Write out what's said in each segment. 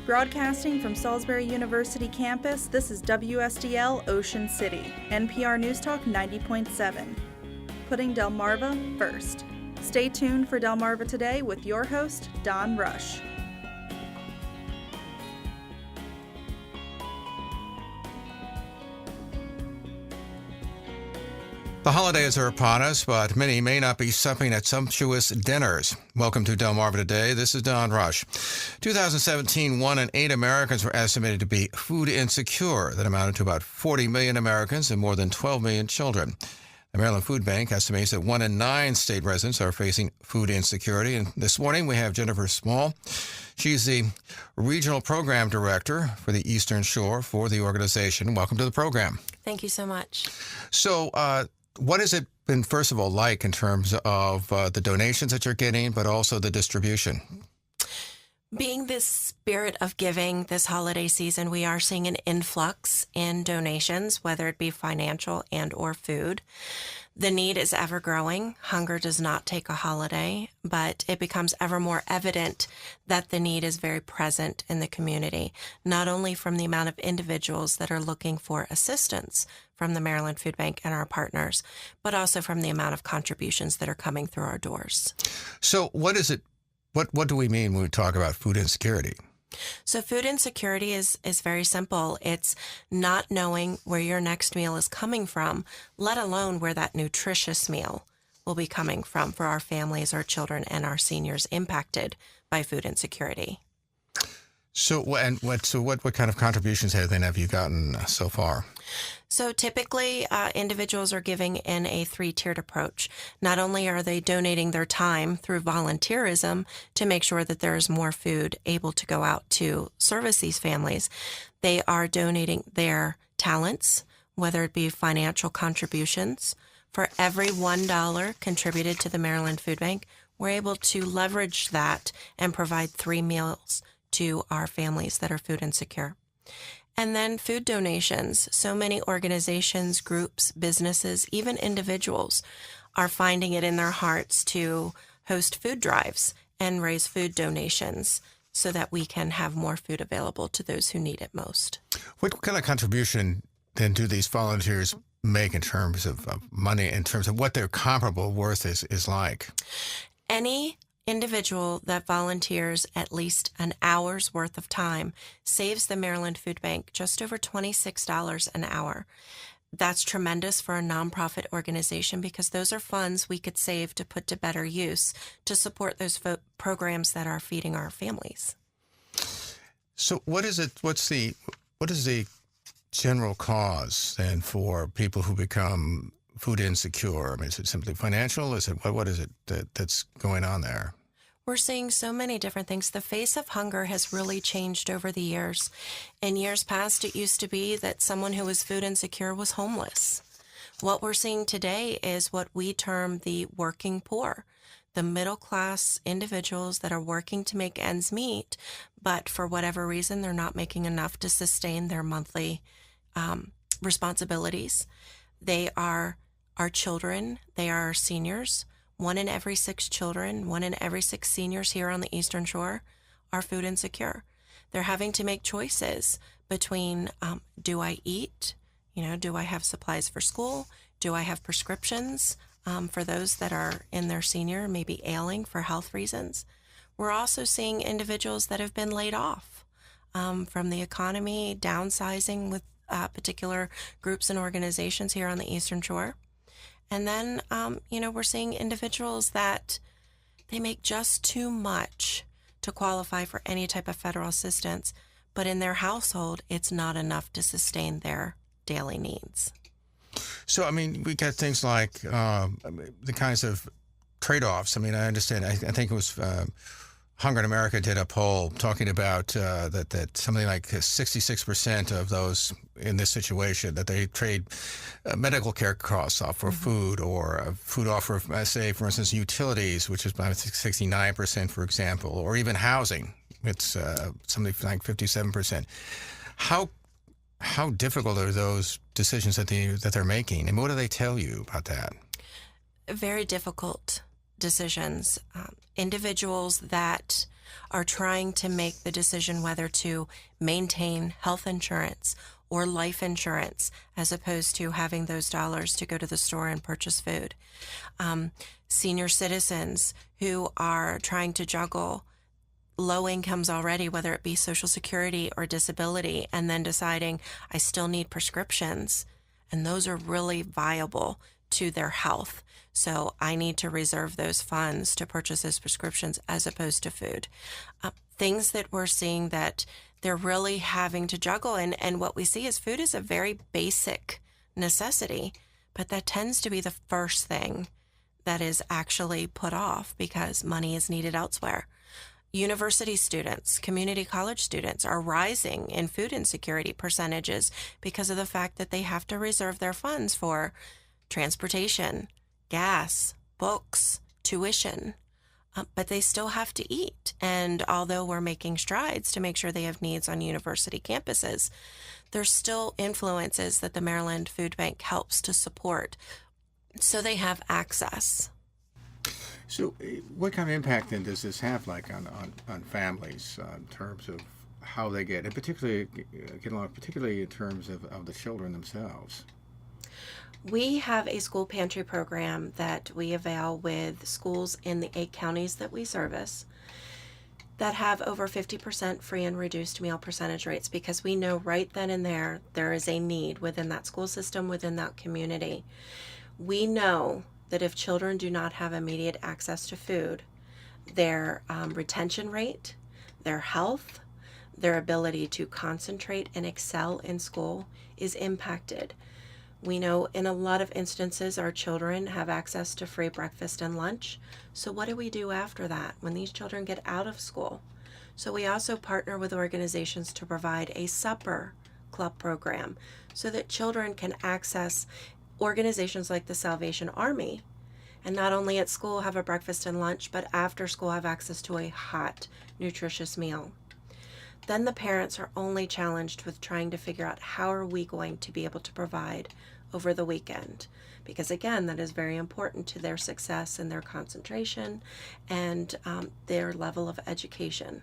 Broadcasting from Salisbury University campus, this is WSDL Ocean City, NPR News Talk 90.7. Putting Delmarva first. Stay tuned for Delmarva Today with your host, Don Rush. The holidays are upon us, but many may not be supping at sumptuous dinners. Welcome to Delmarva Today. This is Don Rush. 2017, 1 in 8 Americans were estimated to be food insecure. That amounted to about 40 million Americans and more than 12 million children. The Maryland Food Bank estimates that 1 in 9 state residents are facing food insecurity. And this morning we have Jennifer Small. She's the Regional Program Director for the Eastern Shore for the organization. Welcome to the program. Thank you so much. So, what has it been, first of all, like in terms of the donations that you're getting, but also the distribution? Being this spirit of giving this holiday season, we are seeing an influx in donations, whether it be financial and or food. The need is ever growing. Hunger does not take a holiday, but it becomes ever more evident that the need is very present in the community, not only from the amount of individuals that are looking for assistance from the Maryland Food Bank and our partners, but also from the amount of contributions that are coming through our doors. So what is it? What do we mean when we talk about food insecurity? So food insecurity is very simple. It's not knowing where your next meal is coming from, let alone where that nutritious meal will be coming from for our families, our children, and our seniors impacted by food insecurity. So what kind of contributions have you gotten so far? So typically, individuals are giving in a 3-tiered approach. Not only are they donating their time through volunteerism to make sure that there is more food able to go out to service these families, they are donating their talents, whether it be financial contributions. For every $1 contributed to the Maryland Food Bank, we're able to leverage that and provide 3 meals to our families that are food insecure. And then food donations. So many organizations, groups, businesses, even individuals are finding it in their hearts to host food drives and raise food donations so that we can have more food available to those who need it most. What kind of contribution then do these volunteers make in terms of money, in terms of what their comparable worth is like? Any individual that volunteers at least an hour's worth of time saves the Maryland Food Bank just over $26 an hour. That's tremendous for a nonprofit organization because those are funds we could save to put to better use to support those programs that are feeding our families. So what is the general cause then for people who become food insecure? I mean, is it simply financial? What is it that's going on there? We're seeing so many different things. The face of hunger has really changed over the years. In years past, it used to be that someone who was food insecure was homeless. What we're seeing today is what we term the working poor, the middle-class individuals that are working to make ends meet, but for whatever reason, they're not making enough to sustain their monthly responsibilities. They are our children, they are our seniors. 1 in every 6 children, 1 in every 6 seniors here on the Eastern Shore are food insecure. They're having to make choices between, do I eat? Do I have supplies for school? Do I have prescriptions for those that are in their senior, maybe ailing for health reasons? We're also seeing individuals that have been laid off from the economy, downsizing with particular groups and organizations here on the Eastern Shore. And then, we're seeing individuals that they make just too much to qualify for any type of federal assistance, but in their household, it's not enough to sustain their daily needs. So, I mean, we got things like the kinds of trade-offs. I mean, I understand. I think it was Hunger in America did a poll talking about that something like 66% of those in this situation, that they trade medical care costs off for food, or food off for, say, for instance, utilities, which is about 69%, for example, or even housing. It's something like 57%. How difficult are those decisions that they're making, and what do they tell you about that? Very difficult decisions. Individuals that are trying to make the decision whether to maintain health insurance or life insurance as opposed to having those dollars to go to the store and purchase food. Senior citizens who are trying to juggle low incomes already, whether it be Social Security or disability, and then deciding I still need prescriptions, and those are really viable to their health. So I need to reserve those funds to purchase those prescriptions as opposed to food. Things that we're seeing that they're really having to juggle, and what we see is food is a very basic necessity, but that tends to be the first thing that is actually put off because money is needed elsewhere. University students, community college students are rising in food insecurity percentages because of the fact that they have to reserve their funds for transportation, gas, books, tuition, but they still have to eat. And although we're making strides to make sure they have needs on university campuses, there's still influences that the Maryland Food Bank helps to support so they have access. So what kind of impact then does this have on families in terms of how they get, and particularly get along, particularly in terms of the children themselves? We have a school pantry program that we avail with schools in the 8 counties that we service that have over 50% free and reduced meal percentage rates, because we know right then and there is a need within that school system, within that community. We know that if children do not have immediate access to food, their retention rate, their health, their ability to concentrate and excel in school is impacted. We know in a lot of instances our children have access to free breakfast and lunch. So what do we do after that when these children get out of school? So we also partner with organizations to provide a supper club program so that children can access organizations like the Salvation Army, and not only at school have a breakfast and lunch, but after school have access to a hot, nutritious meal. Then the parents are only challenged with trying to figure out how are we going to be able to provide over the weekend, because again, that is very important to their success and their concentration and their level of education.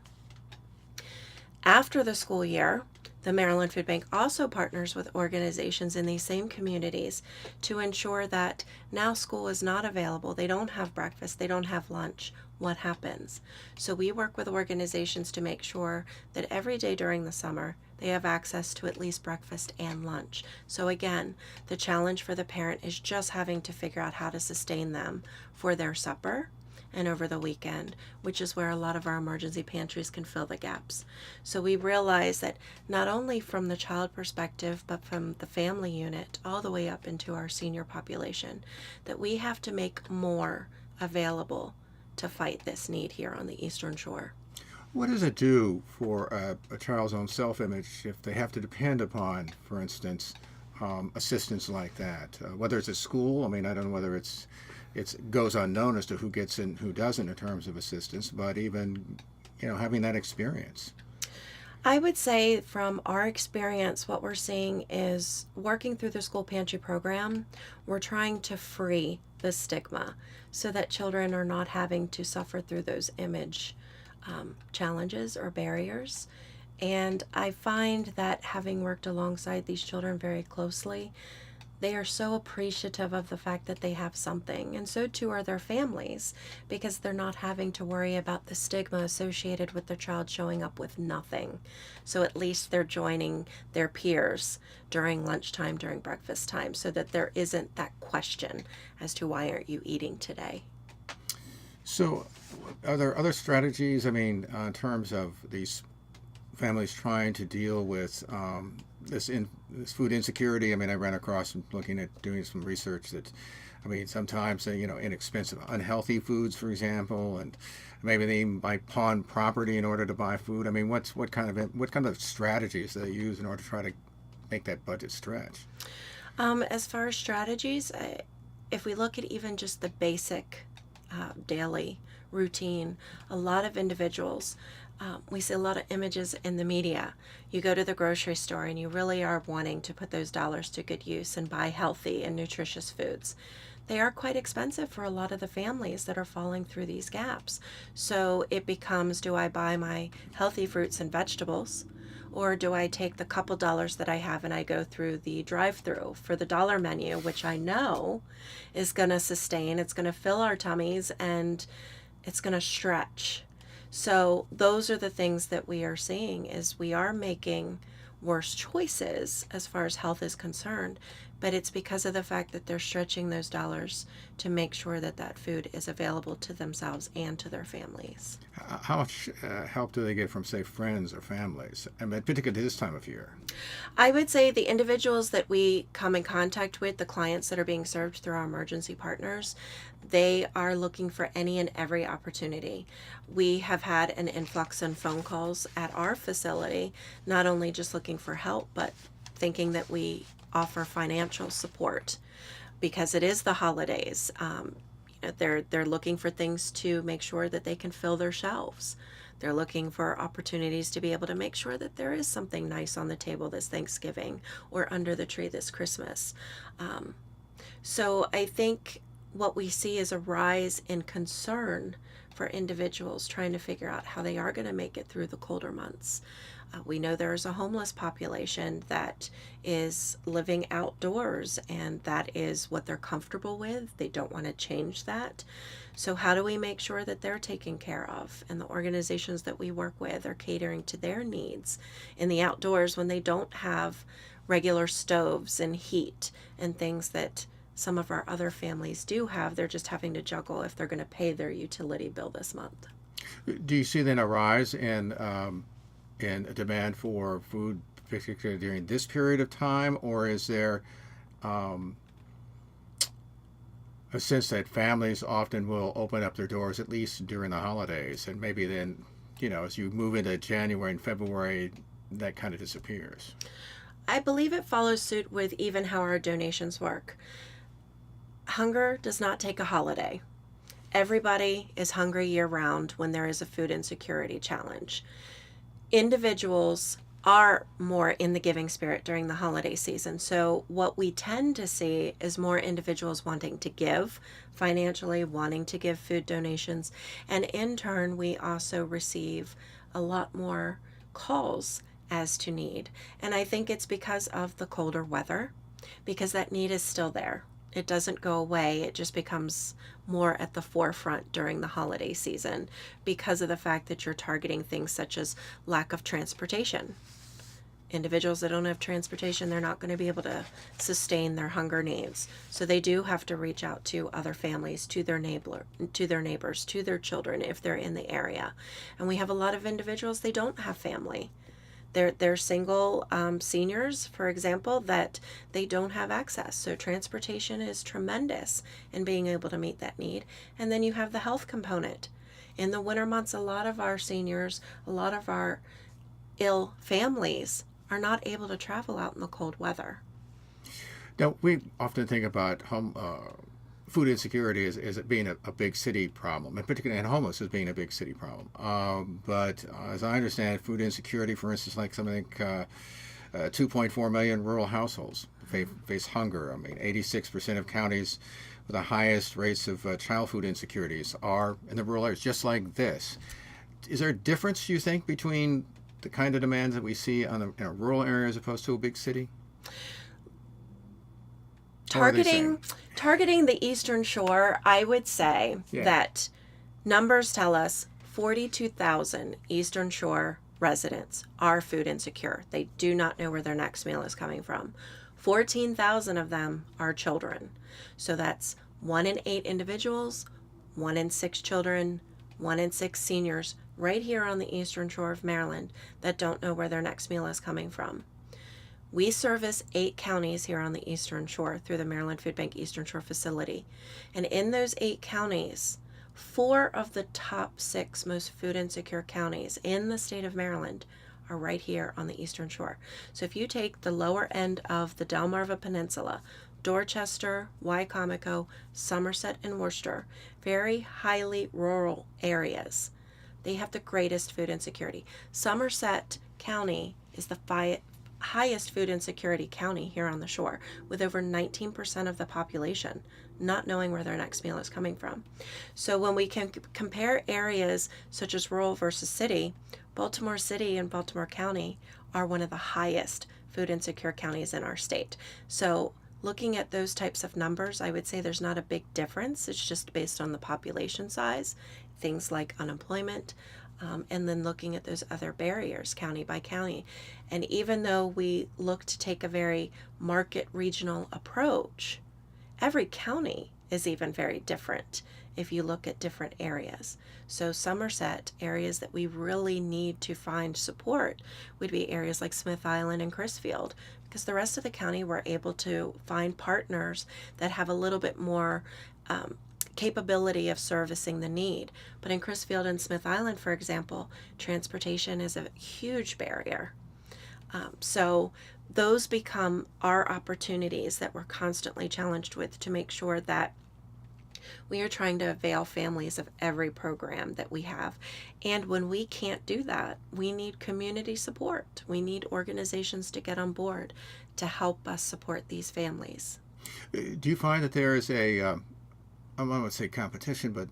After the school year, the Maryland Food Bank also partners with organizations in these same communities to ensure that now school is not available, they don't have breakfast, they don't have lunch. What happens? So we work with organizations to make sure that every day during the summer they have access to at least breakfast and lunch. So again, the challenge for the parent is just having to figure out how to sustain them for their supper and over the weekend, which is where a lot of our emergency pantries can fill the gaps. So we realize that not only from the child perspective, but from the family unit all the way up into our senior population, that we have to make more available to fight this need here on the Eastern Shore. What does it do for a child's own self-image if they have to depend upon, for instance, assistance like that? Whether it's at school, I mean, I don't know whether it goes unknown as to who gets and who doesn't in terms of assistance, but even, having that experience. I would say from our experience, what we're seeing is working through the school pantry program, we're trying to free the stigma so that children are not having to suffer through those image challenges or barriers. And I find that having worked alongside these children very closely, they are so appreciative of the fact that they have something, and so too are their families, because they're not having to worry about the stigma associated with their child showing up with nothing. So at least they're joining their peers during lunchtime, during breakfast time, so that there isn't that question as to why aren't you eating today. So are there other strategies, in terms of these families trying to deal with this food insecurity? I ran across looking at doing some research that, sometimes inexpensive, unhealthy foods, for example, and maybe they might pawn property in order to buy food. What kind of strategies do they use in order to try to make that budget stretch? As far as strategies, if we look at even just the basic daily routine, a lot of individuals. We see a lot of images in the media. You go to the grocery store and you really are wanting to put those dollars to good use and buy healthy and nutritious foods. they are quite expensive for a lot of the families that are falling through these gaps. So it becomes, do I buy my healthy fruits and vegetables, or do I take the couple dollars that I have and I go through the drive-through for the dollar menu, which I know is going to sustain, it's going to fill our tummies, and it's going to stretch. So those are the things that we are seeing, is we are making worse choices as far as health is concerned, but it's because of the fact that they're stretching those dollars to make sure that that food is available to themselves and to their families. How much help do they get from, say, friends or families? I mean, particularly this time of year. I would say the individuals that we come in contact with, the clients that are being served through our emergency partners, they are looking for any and every opportunity. We have had an influx in phone calls at our facility, not only just looking for help, but thinking that we offer financial support because it is the holidays. They're looking for things to make sure that they can fill their shelves. They're looking for opportunities to be able to make sure that there is something nice on the table this Thanksgiving or under the tree this Christmas. So I think what we see is a rise in concern for individuals trying to figure out how they are going to make it through the colder months. We know there is a homeless population that is living outdoors, and that is what they're comfortable with. They don't want to change that. So how do we make sure that they're taken care of? And the organizations that we work with are catering to their needs in the outdoors when they don't have regular stoves and heat and things that some of our other families do have. They're just having to juggle if they're going to pay their utility bill this month. Do you see then a rise in a demand for food, particularly during this period of time, or is there a sense that families often will open up their doors at least during the holidays, and maybe then, as you move into January and February, that kind of disappears? I believe it follows suit with even how our donations work. Hunger does not take a holiday. Everybody is hungry year-round when there is a food insecurity challenge. Individuals are more in the giving spirit during the holiday season. So what we tend to see is more individuals wanting to give financially, wanting to give food donations. And in turn, we also receive a lot more calls as to need. And I think it's because of the colder weather, because that need is still there. It doesn't go away. It just becomes more at the forefront during the holiday season because of the fact that you're targeting things such as lack of transportation. Individuals that don't have transportation, they're not going to be able to sustain their hunger needs. So they do have to reach out to other families, to their neighbors, to their children if they're in the area. And we have a lot of individuals, they don't have family. They're single seniors, for example, that they don't have access. So transportation is tremendous in being able to meet that need. And then you have the health component. In the winter months, a lot of our seniors, a lot of our ill families are not able to travel out in the cold weather. Now, we often think about food insecurity as it being a big city problem, and particularly and homeless as being a big city problem. But as I understand, food insecurity, for instance, like something 2.4 million rural households face hunger. I mean, 86% of counties with the highest rates of child food insecurities are in the rural areas, just like this. Is there a difference, you think, between the kind of demands that we see in a rural area as opposed to a big city? Targeting the Eastern Shore, I would say that numbers tell us 42,000 Eastern Shore residents are food insecure. They do not know where their next meal is coming from. 14,000 of them are children. So that's 1 in 8 individuals, 1 in 6 children, 1 in 6 seniors right here on the Eastern Shore of Maryland that don't know where their next meal is coming from. We service 8 counties here on the Eastern Shore through the Maryland Food Bank Eastern Shore facility. And in those 8 counties, 4 of the top 6 most food insecure counties in the state of Maryland are right here on the Eastern Shore. So if you take the lower end of the Delmarva Peninsula, Dorchester, Wycomico, Somerset, and Worcester, very highly rural areas, they have the greatest food insecurity. Somerset County is the highest food insecurity county here on the shore, with over 19% of the population not knowing where their next meal is coming from. So when we can compare areas such as rural versus city, Baltimore City and Baltimore County are one of the highest food insecure counties in our state. So looking at those types of numbers, I would say there's not a big difference. It's just based on the population size, things like unemployment, and then looking at those other barriers county by county. And even though we look to take a very market regional approach, every county is even very different if you look at different areas. So Somerset, areas that we really need to find support would be areas like Smith Island and Crisfield, because the rest of the county we're able to find partners that have a little bit more capability of servicing the need. But in Crisfield and Smith Island, for example, transportation is a huge barrier. So those become our opportunities that we're constantly challenged with to make sure that we are trying to avail families of every program that we have. And when we can't do that, we need community support. We need organizations to get on board to help us support these families. Do you find that there is I won't say competition, but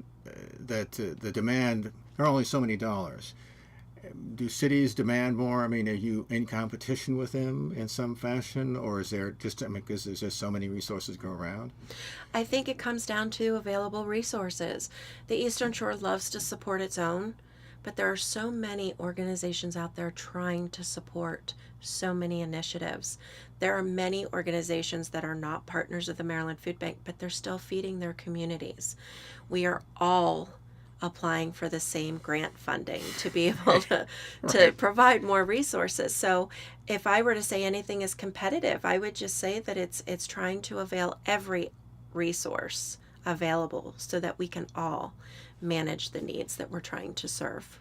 that the demand, there are only so many dollars. Do cities demand more? I mean, are you in competition with them in some fashion, or is there just, because there's just so many resources go around? I think it comes down to available resources. The Eastern Shore loves to support its own, but there are so many organizations out there trying to support so many initiatives. There are many organizations that are not partners of the Maryland Food Bank, but they're still feeding their communities. We are all applying for the same grant funding to be able to Right. provide more resources. So if I were to say anything is competitive, I would just say that it's trying to avail every resource available so that we can all manage the needs that we're trying to serve.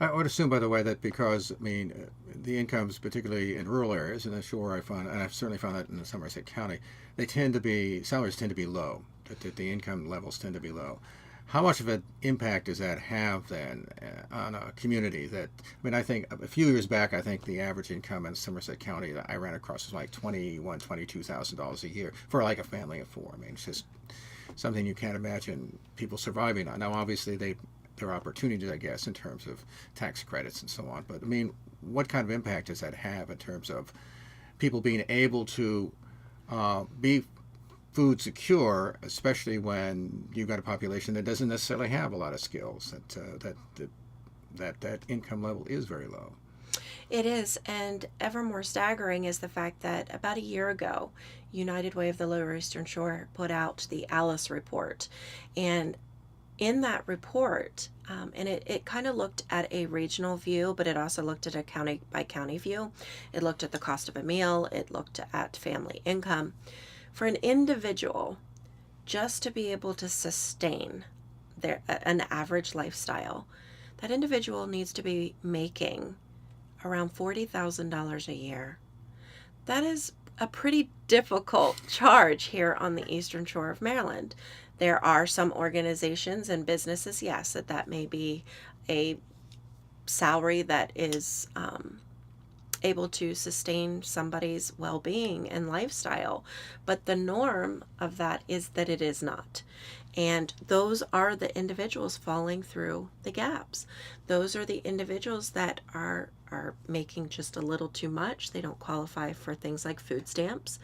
I would assume, by the way, that because, I mean, the incomes, particularly in rural areas, and the shore, I found, and I've certainly found that in Somerset County, salaries tend to be low, that the income levels tend to be low. How much of an impact does that have then on a community that, I mean, I think a few years back, I think the average income in Somerset County that I ran across was like $22,000 a year for like a family of four. I mean, it's just something you can't imagine people surviving on. Now, obviously, there are opportunities, I guess, in terms of tax credits and so on. But I mean, what kind of impact does that have in terms of people being able to be food secure, especially when you've got a population that doesn't necessarily have a lot of skills, that income level is very low? It is, and ever more staggering is the fact that about a year ago, United Way of the Lower Eastern Shore put out the Alice report. And in that report, and it kind of looked at a regional view, but it also looked at a county by county view. It looked at the cost of a meal, it looked at family income. For an individual, just to be able to sustain an average lifestyle, that individual needs to be making around $40,000 a year. That is a pretty difficult charge here on the Eastern Shore of Maryland. There are some organizations and businesses, yes, that may be a salary that is able to sustain somebody's well-being and lifestyle, but the norm of that is that it is not. And those are the individuals falling through the gaps. Those are the individuals that are making just a little too much. They don't qualify for things like food stamps.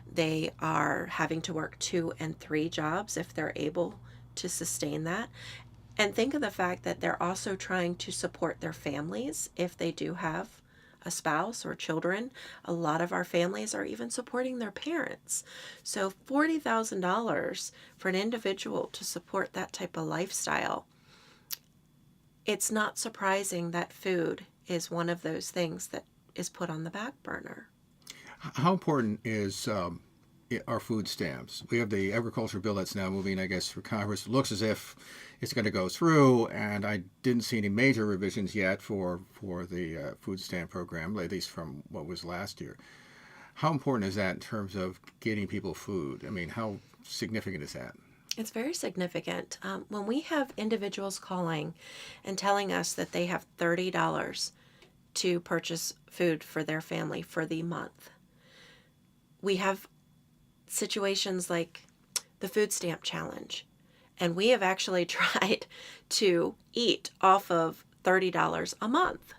They are having to work 2 and 3 jobs if they're able to sustain that. And think of the fact that they're also trying to support their families if they do have a spouse or children. A lot of our families are even supporting their parents. So $40,000 for an individual to support that type of lifestyle, it's not surprising that food is one of those things that is put on the back burner. How important is our food stamps? We have the agriculture bill that's now moving, I guess, through Congress. It looks as if it's going to go through, and I didn't see any major revisions yet for the food stamp program, at least from what was last year. How important is that in terms of getting people food? I mean, how significant is that? It's very significant. When we have individuals calling and telling us that they have $30 to purchase food for their family for the month. We have situations like the food stamp challenge, and we have actually tried to eat off of $30 a month.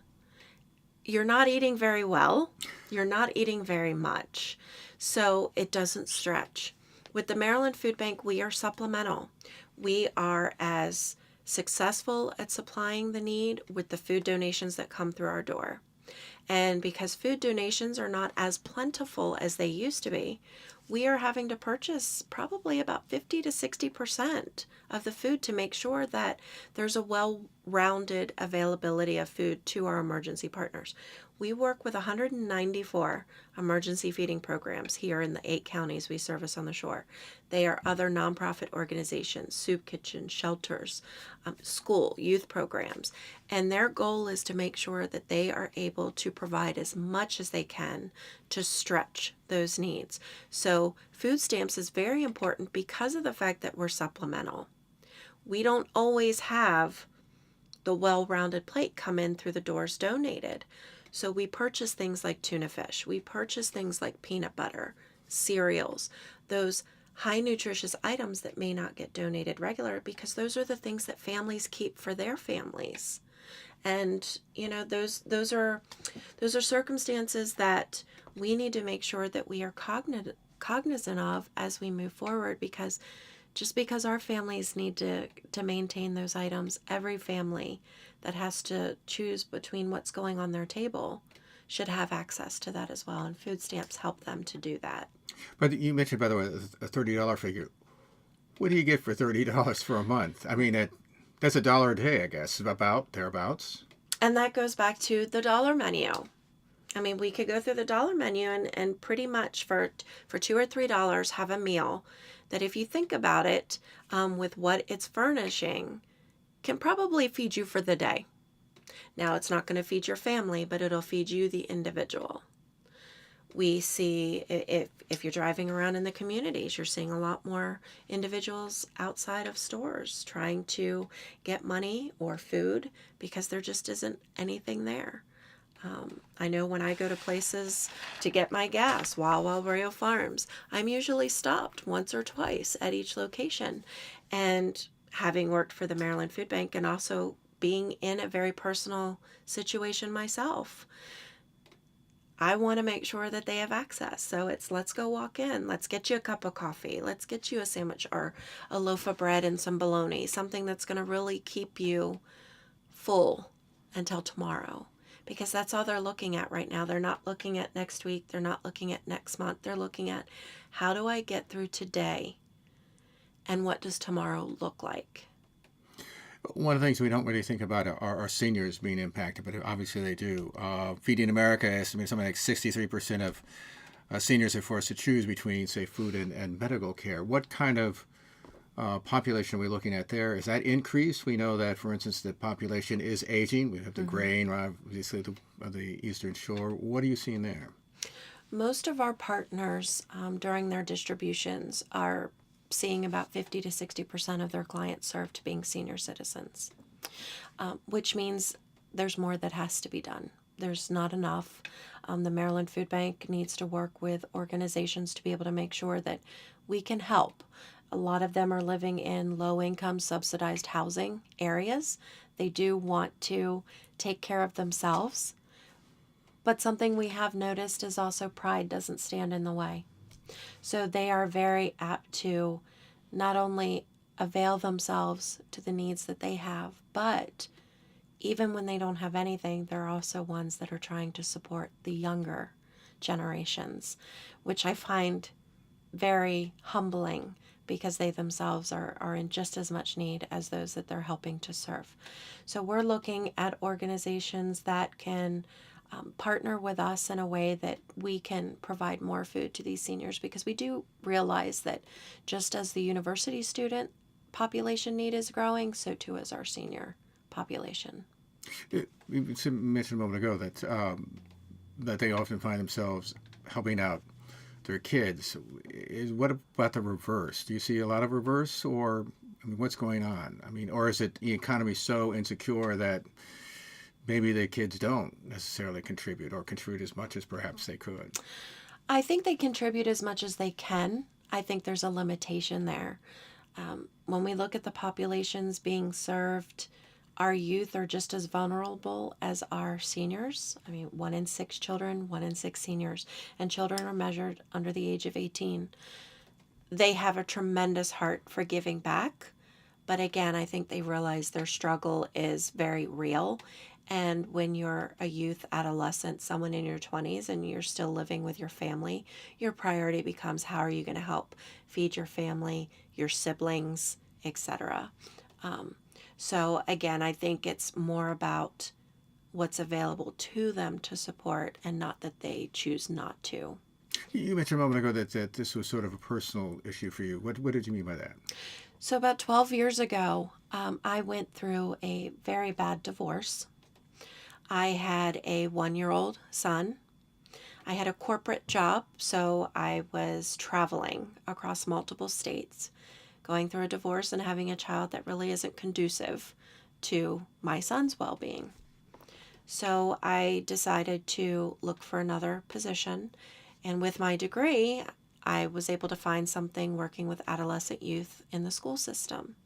You're not eating very well. You're not eating very much. So it doesn't stretch. With the Maryland Food Bank, we are supplemental. We are as successful at supplying the need with the food donations that come through our door. And because food donations are not as plentiful as they used to be, we are having to purchase probably about 50 to 60% of the food to make sure that there's a well-rounded availability of food to our emergency partners. We work with 194 emergency feeding programs here in the 8 counties we service on the shore. They are other nonprofit organizations, soup kitchens, shelters, school, youth programs, and their goal is to make sure that they are able to provide as much as they can to stretch those needs. So food stamps is very important because of the fact that we're supplemental. We don't always have the well-rounded plate come in through the doors donated. So we purchase things like tuna fish. We purchase things like peanut butter, cereals, those high nutritious items that may not get donated regular because those are the things that families keep for their families. And those are circumstances that we need to make sure that we are cognizant of as we move forward, because just because our families need to maintain those items, every family that has to choose between what's going on their table should have access to that as well, and food stamps help them to do that. But you mentioned, by the way, a $30 figure. What do you get for $30 for a month? I mean, that's $1 a day, I guess, about thereabouts. And that goes back to the dollar menu. I mean, we could go through the dollar menu and pretty much for $2 or $3 have a meal that, if you think about it, with what it's furnishing, can probably feed you for the day. Now, it's not going to feed your family, but it'll feed you, the individual. We see, if you're driving around in the communities, you're seeing a lot more individuals outside of stores trying to get money or food because there just isn't anything there. I know when I go to places to get my gas, Wild Royal Farms, I'm usually stopped once or twice at each location. And having worked for the Maryland Food Bank and also being in a very personal situation myself, I want to make sure that they have access. So it's, let's go walk in, let's get you a cup of coffee, let's get you a sandwich or a loaf of bread and some bologna, something that's going to really keep you full until tomorrow. Because that's all they're looking at right now. They're not looking at next week. They're not looking at next month. They're looking at, how do I get through today? And what does tomorrow look like? One of the things we don't really think about are seniors being impacted, but obviously they do. Feeding America estimates something like 63% of seniors are forced to choose between, say, food and medical care. What kind of population are we looking at there? Is that increased? We know that, for instance, the population is aging. We have the grain, obviously, the Eastern Shore. What are you seeing there? Most of our partners during their distributions are seeing about 50 to 60% of their clients served being senior citizens, which means there's more that has to be done. There's not enough. The Maryland Food Bank needs to work with organizations to be able to make sure that we can help. A lot of them are living in low-income subsidized housing areas. They do want to take care of themselves. But something we have noticed is also pride doesn't stand in the way. So they are very apt to not only avail themselves to the needs that they have, but even when they don't have anything, they're also ones that are trying to support the younger generations, which I find very humbling, because they themselves are in just as much need as those that they're helping to serve. So we're looking at organizations that can partner with us in a way that we can provide more food to these seniors, because we do realize that just as the university student population need is growing, so too is our senior population. You mentioned a moment ago that they often find themselves helping out their kids. What about the reverse? Do you see a lot of reverse, or what's going on? Or is it the economy so insecure that maybe the kids don't necessarily contribute or contribute as much as perhaps they could. I think they contribute as much as they can. I think there's a limitation there. When we look at the populations being served, our youth are just as vulnerable as our seniors. I mean, 1 in 6 children, 1 in 6 seniors, and children are measured under the age of 18. They have a tremendous heart for giving back. But again, I think they realize their struggle is very real. And when you're a youth, adolescent, someone in your 20s, and you're still living with your family, your priority becomes how are you going to help feed your family, your siblings, etc. So again, I think it's more about what's available to them to support and not that they choose not to. You mentioned a moment ago that this was sort of a personal issue for you. What did you mean by that? So about 12 years ago, I went through a very bad divorce. I had a 1-year-old son. I had a corporate job, so I was traveling across multiple states, going through a divorce and having a child that really isn't conducive to my son's well-being. So I decided to look for another position, and with my degree, I was able to find something working with adolescent youth in the school system.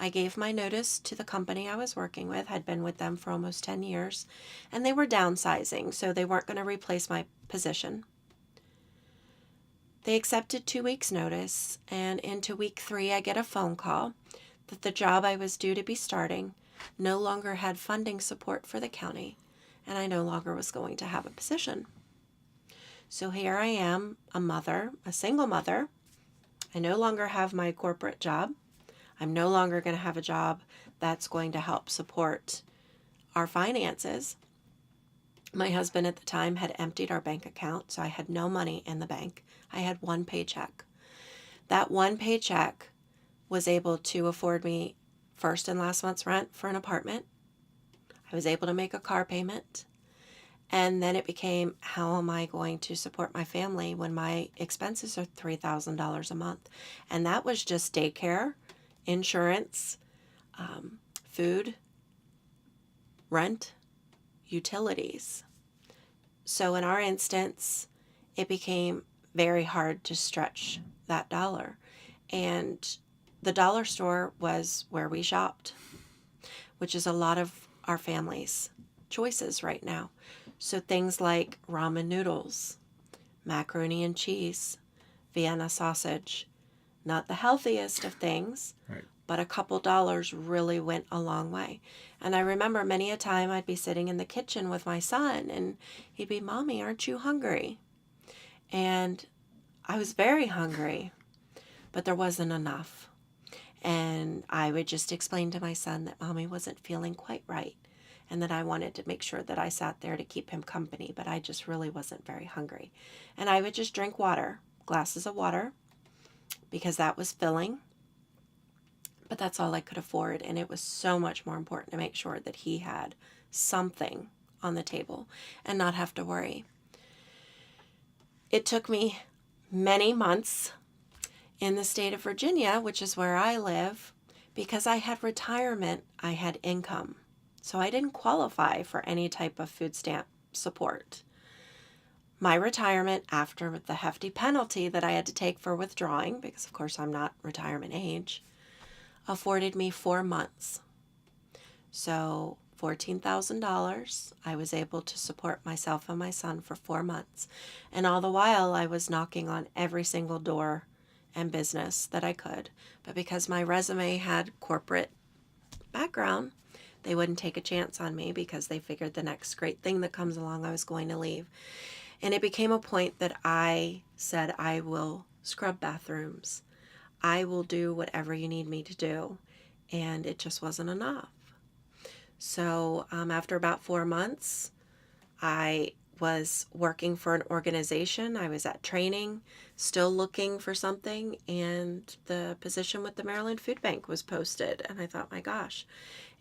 I gave my notice to the company I was working with, had been with them for almost 10 years, and they were downsizing, so they weren't going to replace my position. They accepted 2 weeks' notice, and into week 3, I get a phone call that the job I was due to be starting no longer had funding support for the county, and I no longer was going to have a position. So here I am, a mother, a single mother. I no longer have my corporate job. I'm no longer going to have a job that's going to help support our finances. My husband at the time had emptied our bank account, so I had no money in the bank. I had one paycheck. That one paycheck was able to afford me first and last month's rent for an apartment. I was able to make a car payment. And then it became, how am I going to support my family when my expenses are $3,000 a month? And that was just daycare, insurance, food, rent, utilities. So in our instance, it became very hard to stretch that dollar. And the dollar store was where we shopped, which is a lot of our family's choices right now. So things like ramen noodles, macaroni and cheese, Vienna sausage, not the healthiest of things, Right. but a couple dollars really went a long way. And I remember many a time I'd be sitting in the kitchen with my son and he'd be, "Mommy, aren't you hungry?" And I was very hungry, but there wasn't enough. And I would just explain to my son that Mommy wasn't feeling quite right and that I wanted to make sure that I sat there to keep him company, but I just really wasn't very hungry. And I would just drink water, glasses of water, because that was filling. But that's all I could afford, and it was so much more important to make sure that he had something on the table and not have to worry. It took me many months in the state of Virginia, which is where I live, because I had retirement, I had income. So I didn't qualify for any type of food stamp support. My retirement, after the hefty penalty that I had to take for withdrawing, because of course I'm not retirement age, afforded me 4 months. So $14,000, I was able to support myself and my son for 4 months. And all the while I was knocking on every single door and business that I could. But because my resume had corporate background, they wouldn't take a chance on me because they figured the next great thing that comes along I was going to leave. And it became a point that I said, I will scrub bathrooms. I will do whatever you need me to do. And it just wasn't enough. So after about 4 months, I was working for an organization. I was at training, still looking for something, and the position with the Maryland Food Bank was posted. And I thought, my gosh,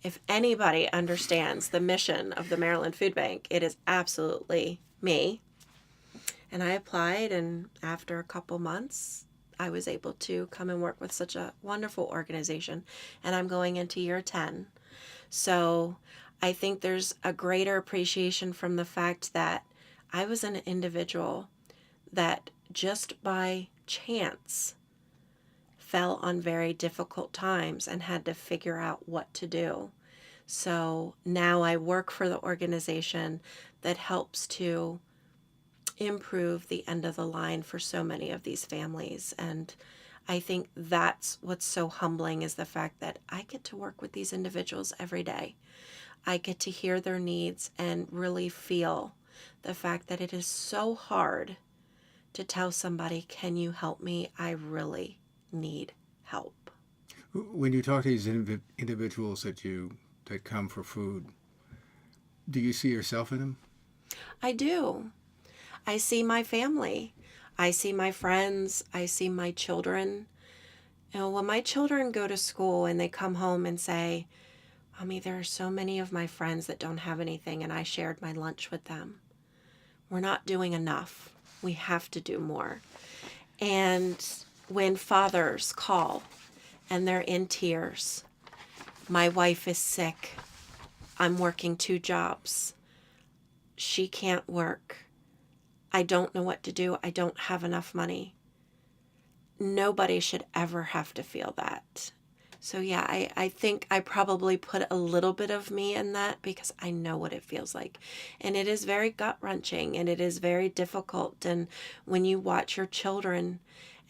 if anybody understands the mission of the Maryland Food Bank, it is absolutely me. And I applied, and after a couple months, I was able to come and work with such a wonderful organization. And I'm going into year 10. So I think there's a greater appreciation from the fact that I was an individual that just by chance fell on very difficult times and had to figure out what to do. So now I work for the organization that helps to improve the end of the line for so many of these families. And I think that's what's so humbling, is the fact that I get to work with these individuals every day. I get to hear their needs and really feel the fact that it is so hard to tell somebody, can you help me? I really need help. When you talk to these individuals that come for food, do you see yourself in them? I do. I see my family. I see my friends. I see my children. You know, when my children go to school and they come home and say, Mommy, there are so many of my friends that don't have anything, and I shared my lunch with them. We're not doing enough. We have to do more. And when fathers call and they're in tears, my wife is sick, I'm working 2 jobs, she can't work, I don't know what to do, I don't have enough money. Nobody should ever have to feel that. So yeah, I think I probably put a little bit of me in that, because I know what it feels like. And it is very gut-wrenching, and it is very difficult. And when you watch your children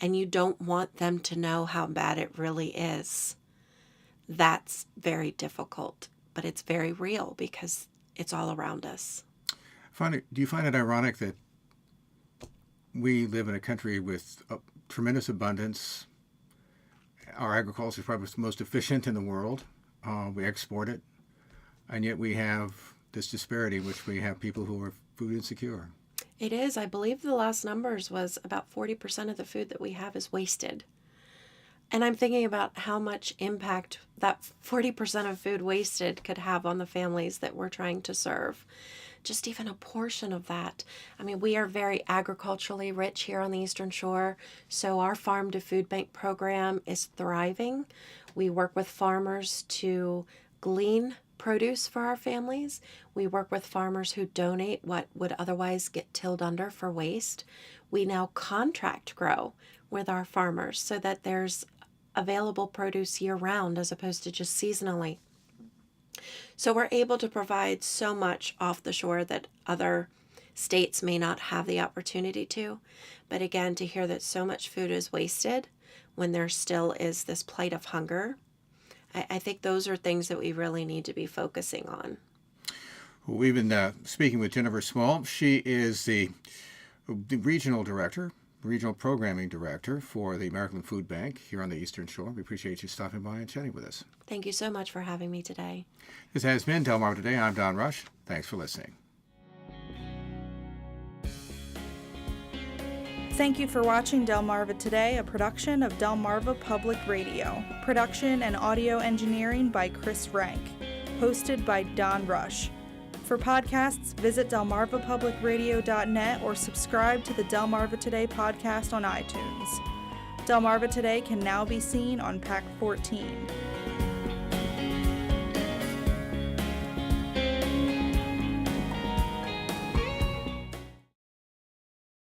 and you don't want them to know how bad it really is, that's very difficult. But it's very real, because it's all around us. Do you find it ironic that we live in a country with a tremendous abundance? Our agriculture is probably the most efficient in the world. We export it. And yet we have this disparity in which we have people who are food insecure. It is. I believe the last numbers was about 40% of the food that we have is wasted. And I'm thinking about how much impact that 40% of food wasted could have on the families that we're trying to serve. Just even a portion of that. I mean, we are very agriculturally rich here on the Eastern Shore, so our Farm to Food Bank program is thriving. We work with farmers to glean produce for our families. We work with farmers who donate what would otherwise get tilled under for waste. We now contract grow with our farmers so that there's available produce year-round as opposed to just seasonally. So we're able to provide so much off the shore that other states may not have the opportunity to. But again, to hear that so much food is wasted when there still is this plight of hunger, I think those are things that we really need to be focusing on. Well, we've been speaking with Jennifer Small. She is the regional programming director for the American Food Bank here on the Eastern Shore. We appreciate you stopping by and chatting with us. Thank you so much for having me today. This has been Delmarva Today. I'm Don Rush. Thanks for listening. Thank you for watching Delmarva Today, a production of Delmarva Public Radio. Production and audio engineering by Chris Rank. Hosted by Don Rush. For podcasts, visit delmarvapublicradio.net or subscribe to the Delmarva Today podcast on iTunes. Delmarva Today can now be seen on Pack 14.